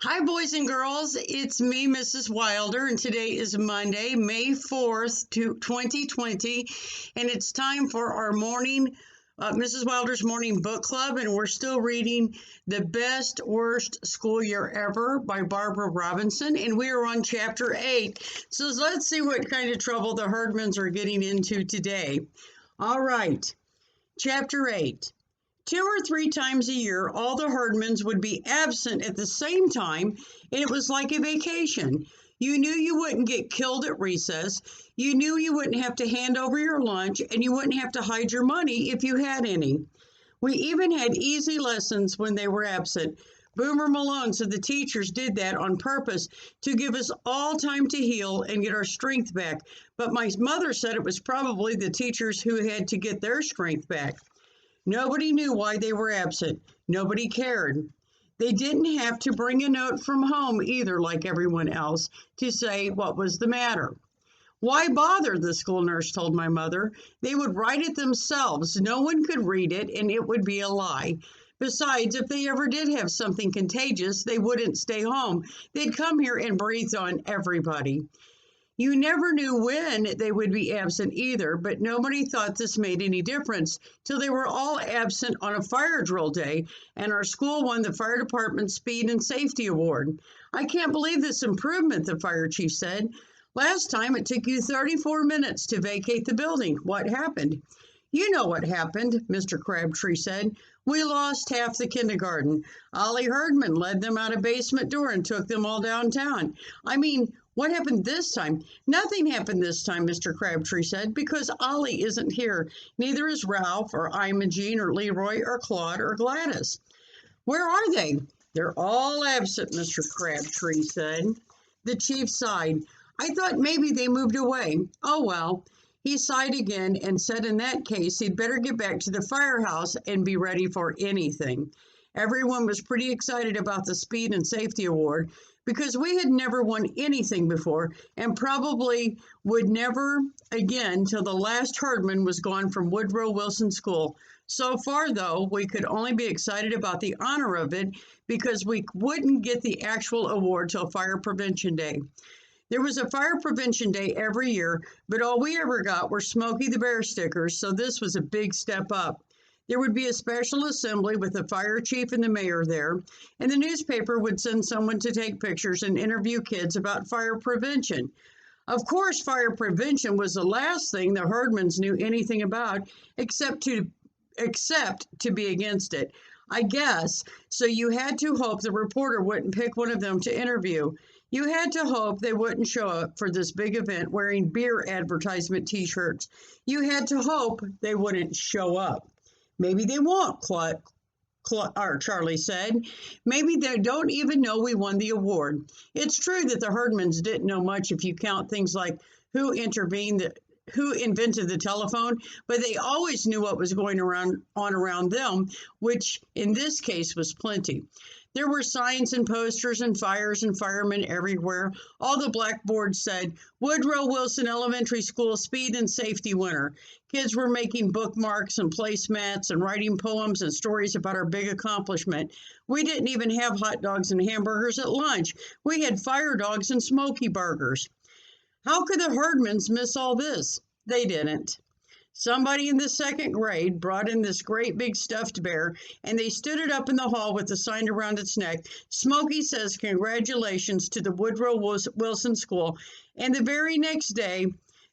Hi, boys and girls. It's me, Mrs. Wilder, and today is Monday, May 4th, 2020, and it's time for our Mrs. Wilder's morning book club, and we're still reading The Best Worst School Year Ever by Barbara Robinson, and we are on chapter 8. So let's see what kind of trouble the Herdmans are getting into today. All right, chapter 8. 2 or 3 times a year, all the Herdmans would be absent at the same time, and it was like a vacation. You knew you wouldn't get killed at recess. You knew you wouldn't have to hand over your lunch, and you wouldn't have to hide your money if you had any. We even had easy lessons when they were absent. Boomer Malone said the teachers did that on purpose to give us all time to heal and get our strength back. But my mother said it was probably the teachers who had to get their strength back. Nobody knew why they were absent. Nobody cared. They didn't have to bring a note from home either, like everyone else, to say what was the matter. Why bother, the school nurse told my mother. They would write it themselves. No one could read it, and it would be a lie. Besides, if they ever did have something contagious, they wouldn't stay home. They'd come here and breathe on everybody. You never knew when they would be absent either, but nobody thought this made any difference till they were all absent on a fire drill day, and our school won the fire department speed and safety award. I can't believe this improvement, the fire chief said. Last time it took you 34 minutes to vacate the building. What happened? You know what happened, Mr. Crabtree said. We lost half the kindergarten. Ollie Herdman led them out a basement door and took them all downtown. What happened this time? Nothing happened this time, Mr. Crabtree said, because Ollie isn't here. Neither is Ralph or Imogene or Leroy or Claude or Gladys. Where are they? They're all absent, Mr. Crabtree said. The chief sighed. I thought maybe they moved away. Oh, well. He sighed again and said in that case he'd better get back to the firehouse and be ready for anything. Everyone was pretty excited about the Speed and Safety Award because we had never won anything before and probably would never again till the last Herdman was gone from Woodrow Wilson School. So far, though, we could only be excited about the honor of it because we wouldn't get the actual award till Fire Prevention Day. There was a Fire Prevention Day every year, but all we ever got were Smokey the Bear stickers, so this was a big step up. There would be a special assembly with the fire chief and the mayor there, and the newspaper would send someone to take pictures and interview kids about fire prevention. Of course, fire prevention was the last thing the Herdmans knew anything about, except to be against it, I guess, so you had to hope the reporter wouldn't pick one of them to interview. You had to hope they wouldn't show up for this big event wearing beer advertisement t-shirts. You had to hope they wouldn't show up. Maybe they won't, Charlie said. Maybe they don't even know we won the award. It's true that the Herdmans didn't know much if you count things like who invented the telephone, but they always knew what was going on around them, which in this case was plenty. There were signs and posters and fires and firemen everywhere. All the blackboards said, Woodrow Wilson Elementary School Speed and Safety Winner. Kids were making bookmarks and placemats and writing poems and stories about our big accomplishment. We didn't even have hot dogs and hamburgers at lunch. We had fire dogs and smoky burgers. How could the Herdmans miss all this? They didn't. Somebody in the second grade brought in this great big stuffed bear, and they stood it up in the hall with the sign around its neck. Smokey says congratulations to the Woodrow Wilson School, and the very next day,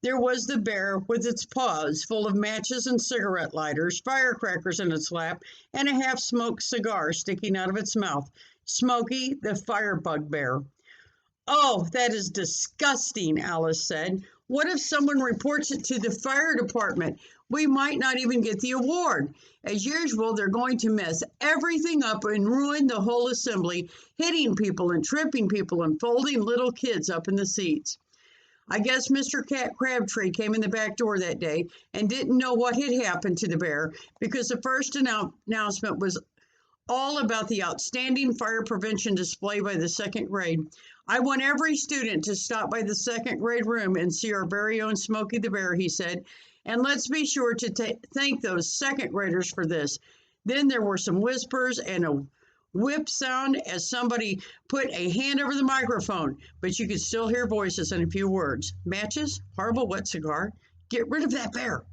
there was the bear with its paws full of matches and cigarette lighters, firecrackers in its lap, and a half-smoked cigar sticking out of its mouth. Smokey, the firebug bear. Oh, that is disgusting, Alice said. What if someone reports it to the fire department? We might not even get the award. As usual, they're going to mess everything up and ruin the whole assembly, hitting people and tripping people and folding little kids up in the seats. I guess Mr. Crabtree came in the back door that day and didn't know what had happened to the bear because the first announcement was all about the outstanding fire prevention display by the second grade. I want every student to stop by the second grade room and see our very own Smokey the Bear, he said. And let's be sure to thank those second graders for this. Then there were some whispers and a whip sound as somebody put a hand over the microphone, but you could still hear voices and a few words. Matches? Horrible wet cigar? Get rid of that bear.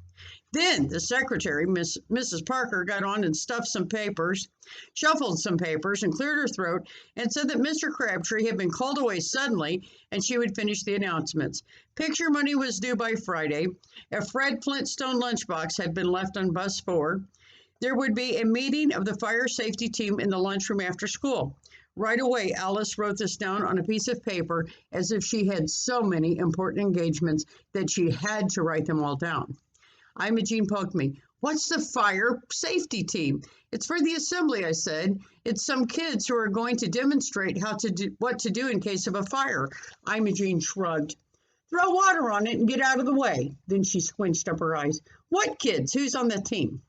Then the secretary, Mrs. Parker, got on and stuffed some papers, shuffled some papers, and cleared her throat, and said that Mr. Crabtree had been called away suddenly, and she would finish the announcements. Picture money was due by Friday. A Fred Flintstone lunchbox had been left on bus 4. There would be a meeting of the fire safety team in the lunchroom after school. Right away, Alice wrote this down on a piece of paper as if she had so many important engagements that she had to write them all down. Imogene poked me. What's the fire safety team? It's for the assembly, I said. It's some kids who are going to demonstrate what to do in case of a fire. Imogene shrugged. Throw water on it and get out of the way. Then she squinched up her eyes. What kids? Who's on the team?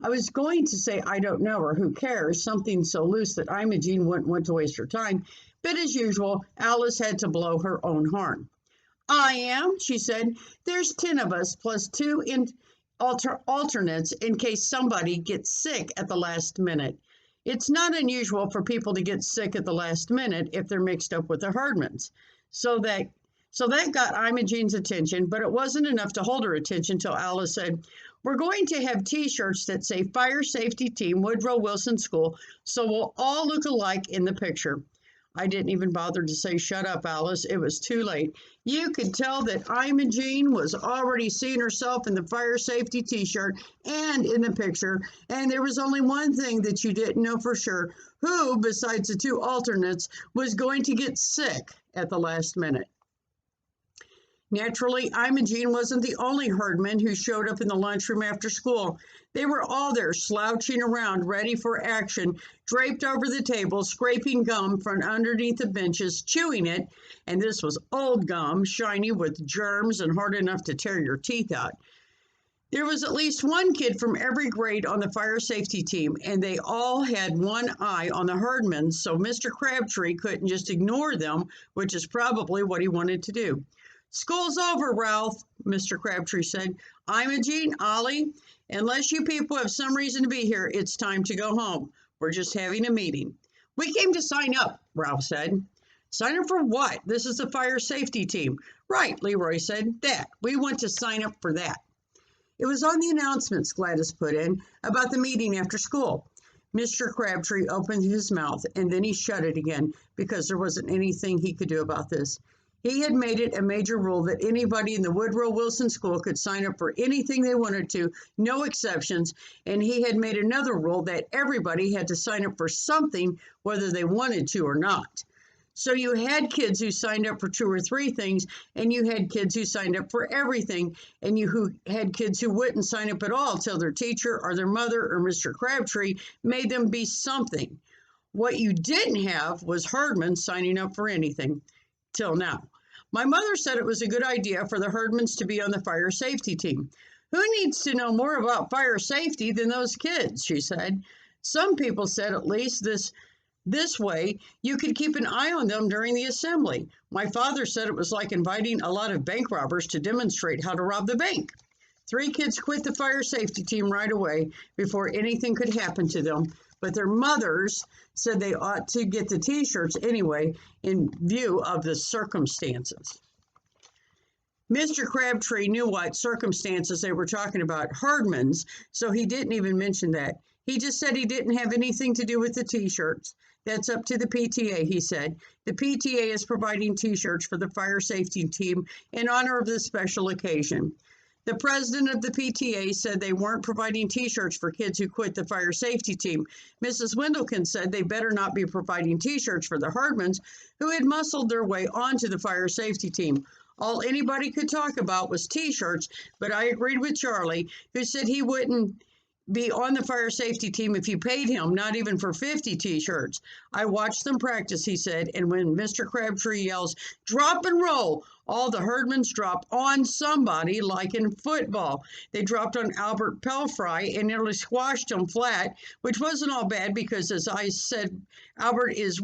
I was going to say I don't know or who cares, something so loose that Imogene wouldn't want to waste her time, but as usual, Alice had to blow her own horn. I am, she said. There's 10 of us plus 2 alternates in case somebody gets sick at the last minute. It's not unusual for people to get sick at the last minute if they're mixed up with the Herdmans. So that got Imogene's attention, but it wasn't enough to hold her attention till Alice said, we're going to have T-shirts that say Fire Safety Team Woodrow Wilson School, so we'll all look alike in the picture. I didn't even bother to say, shut up, Alice. It was too late. You could tell that Imogene was already seeing herself in the fire safety T-shirt and in the picture, and there was only one thing that you didn't know for sure. Who, besides the 2 alternates, was going to get sick at the last minute? Naturally, Imogene wasn't the only herdman who showed up in the lunchroom after school. They were all there, slouching around, ready for action, draped over the table, scraping gum from underneath the benches, chewing it, and this was old gum, shiny with germs and hard enough to tear your teeth out. There was at least one kid from every grade on the fire safety team, and they all had one eye on the herdmans, so Mr. Crabtree couldn't just ignore them, which is probably what he wanted to do. School's over, Ralph, Mr. Crabtree said. Imogene, Ollie, unless you people have some reason to be here, it's time to go home. We're just having a meeting. We came to sign up, Ralph said. Sign up for what? This is the fire safety team. Right, Leroy said. That. We want to sign up for that. It was on the announcements, Gladys put in, about the meeting after school. Mr. Crabtree opened his mouth, and then he shut it again, because there wasn't anything he could do about this. He had made it a major rule that anybody in the Woodrow Wilson School could sign up for anything they wanted to, no exceptions, and he had made another rule that everybody had to sign up for something whether they wanted to or not. So you had kids who signed up for 2 or 3 things, and you had kids who signed up for everything, and you had kids who wouldn't sign up at all till their teacher or their mother or Mr. Crabtree made them be something. What you didn't have was herdmen signing up for anything. Till now. My mother said it was a good idea for the herdmans to be on the fire safety team. Who needs to know more about fire safety than those kids, she said. Some people said at least this way you could keep an eye on them during the assembly. My father said it was like inviting a lot of bank robbers to demonstrate how to rob the bank. 3 kids quit the fire safety team right away before anything could happen to them. But their mothers said they ought to get the T-shirts anyway in view of the circumstances. Mr. Crabtree knew what circumstances they were talking about, herdmans, so he didn't even mention that. He just said he didn't have anything to do with the T-shirts. That's up to the PTA, he said. The PTA is providing T-shirts for the fire safety team in honor of this special occasion. The president of the PTA said they weren't providing T-shirts for kids who quit the fire safety team. Mrs. Wendelkin said they better not be providing T-shirts for the herdmans who had muscled their way onto the fire safety team. All anybody could talk about was T-shirts, but I agreed with Charlie, who said he wouldn't be on the fire safety team if you paid him, not even for 50 T-shirts. I watched them practice, he said, and when Mr. Crabtree yells, drop and roll, all the herdmans drop on somebody like in football. They dropped on Albert Pelfrey and nearly squashed him flat, which wasn't all bad because, as I said, Albert is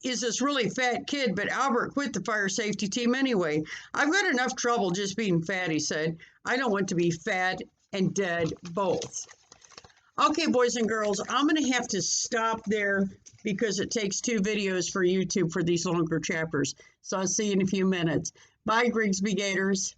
this really fat kid, but Albert quit the fire safety team anyway. I've got enough trouble just being fat, he said. I don't want to be fat and dead both. Okay, boys and girls, I'm going to have to stop there because it takes 2 videos for YouTube for these longer chapters. So I'll see you in a few minutes. Bye, Grigsby Gators.